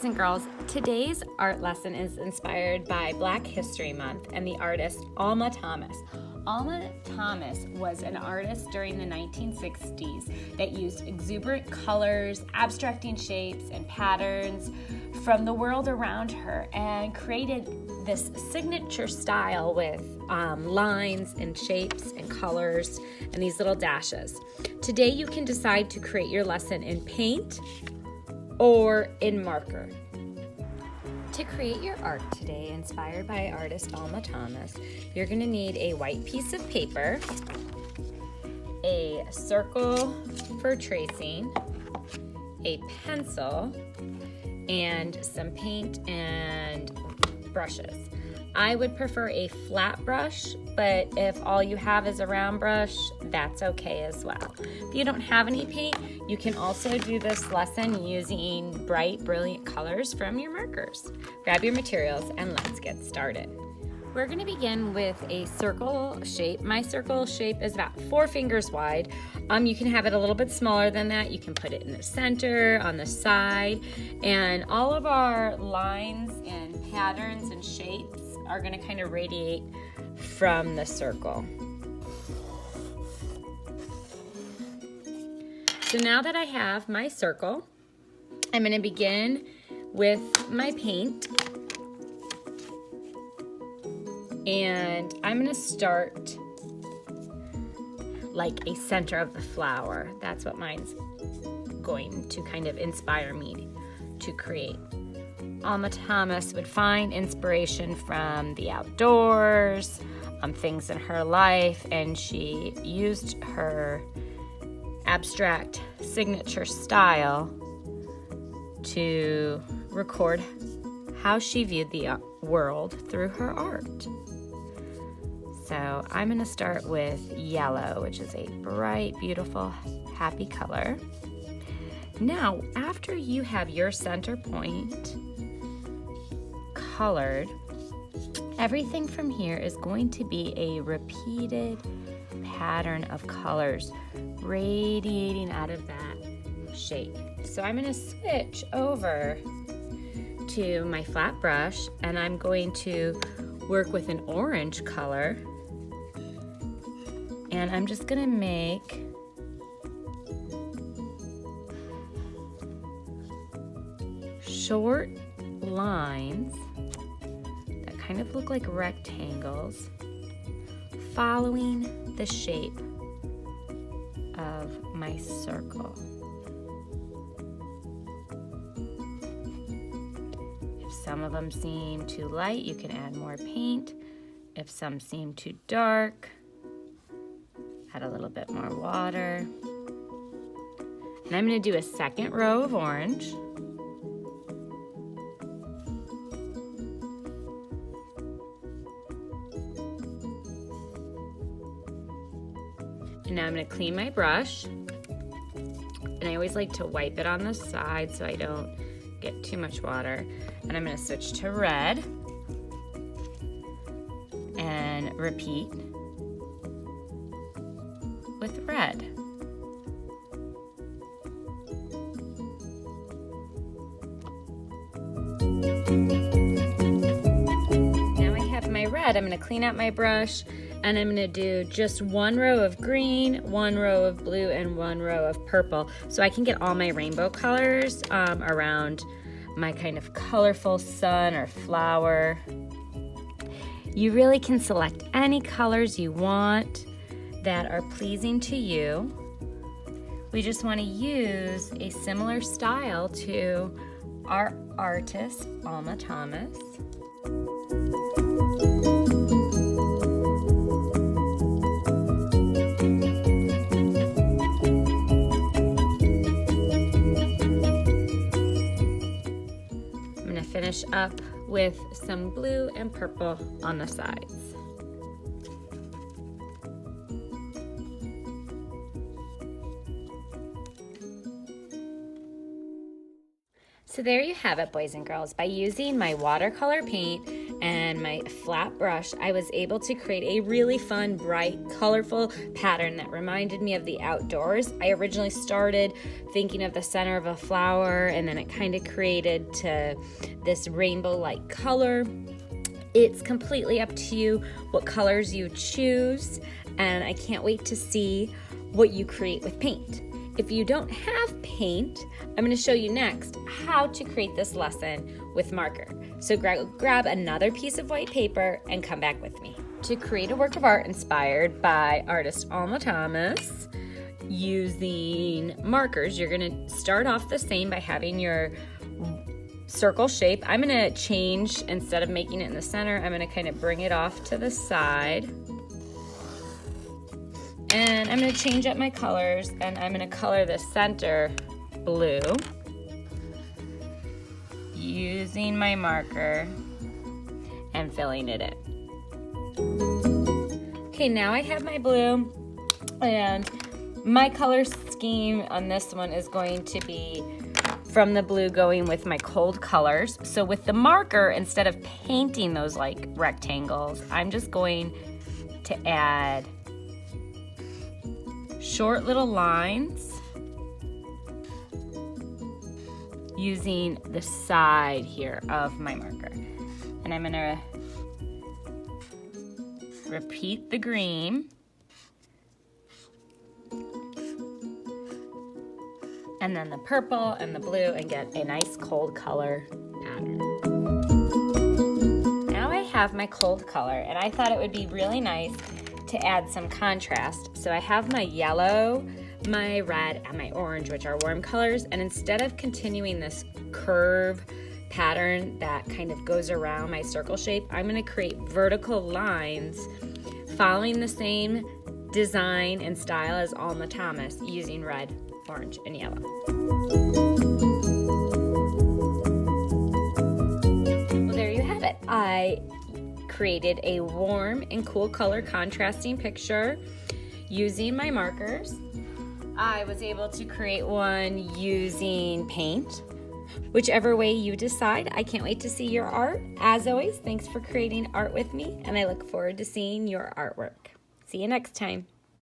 boys and girls. Today's art lesson is inspired by Black History Month and the artist Alma Thomas. Alma Thomas was an artist during the 1960s that used exuberant colors, abstracting shapes, and patterns from the world around her and created this signature style with lines and shapes and colors and these little dashes. Today you can decide to create your lesson in paint or in marker. To create your art today, inspired by artist Alma Thomas, you're going to need a white piece of paper, a circle for tracing, a pencil, and some paint and brushes. I would prefer a flat brush, but if all you have is a round brush, that's okay as well. If you don't have any paint, you can also do this lesson using bright, brilliant colors from your markers. Grab your materials and let's get started. We're going to begin with a circle shape. My circle shape is about 4 fingers wide. You can have it a little bit smaller than that. You can put it in the center, on the side, and all of our lines and patterns and shapes are going to kind of radiate from the circle. So now that I have my circle, I'm going to begin with my paint. And I'm going to start like a center of the flower. That's what mine's going to kind of inspire me to create. Alma Thomas would find inspiration from the outdoors, things in her life, and she used her abstract signature style to record how she viewed the world through her art. So I'm going to start with yellow, which is a bright, beautiful, happy color. Now, after you have your center point colored, everything from here is going to be a repeated pattern of colors radiating out of that shape. So I'm going to switch over to my flat brush and I'm going to work with an orange color, and I'm just going to make short lines that kind of look like rectangles following the shape of my circle. If some of them seem too light, you can add more paint. If some seem too dark, add a little bit more water. And I'm going to do a second row of orange. And now I'm going to clean my brush. And I always like to wipe it on the side so I don't get too much water. And I'm going to switch to red and repeat with red. Now I have my red. I'm going to clean out my brush and I'm going to do just 1 row of green, 1 row of blue, and 1 row of purple so I can get all my rainbow colors around my kind of colorful sun or flower. You really can select any colors you want that are pleasing to you. We just want to use a similar style to our artist, Alma Thomas. I'm going to finish up with some blue and purple on the sides. So there you have it, boys and girls. By using my watercolor paint and my flat brush, I was able to create a really fun, bright, colorful pattern that reminded me of the outdoors. I originally started thinking of the center of a flower, and then it kind of created to this rainbow-like color. It's completely up to you what colors you choose, and I can't wait to see what you create with paint. If you don't have paint, I'm going to show you next how to create this lesson with marker. So grab another piece of white paper and come back with me. To create a work of art inspired by artist Alma Thomas, using markers, you're going to start off the same by having your circle shape. I'm going to change, instead of making it in the center, I'm going to kind of bring it off to the side. And I'm going to change up my colors, and I'm going to color the center blue using my marker and filling it in. Okay, now I have my blue, and my color scheme on this one is going to be from the blue going with my cold colors. So with the marker, instead of painting those like rectangles, I'm just going to add short little lines using the side here of my marker. And I'm gonna repeat the green and then the purple and the blue and get a nice cold color pattern. Now I have my cold color, and I thought it would be really nice to add some contrast. So I have my yellow, my red, and my orange, which are warm colors, and instead of continuing this curve pattern that kind of goes around my circle shape, I'm going to create vertical lines following the same design and style as Alma Thomas, using red, orange, and yellow. Well, there you have it. I created a warm and cool color contrasting picture using my markers. I was able to create one using paint. Whichever way you decide, I can't wait to see your art. As always, thanks for creating art with me, and I look forward to seeing your artwork. See you next time.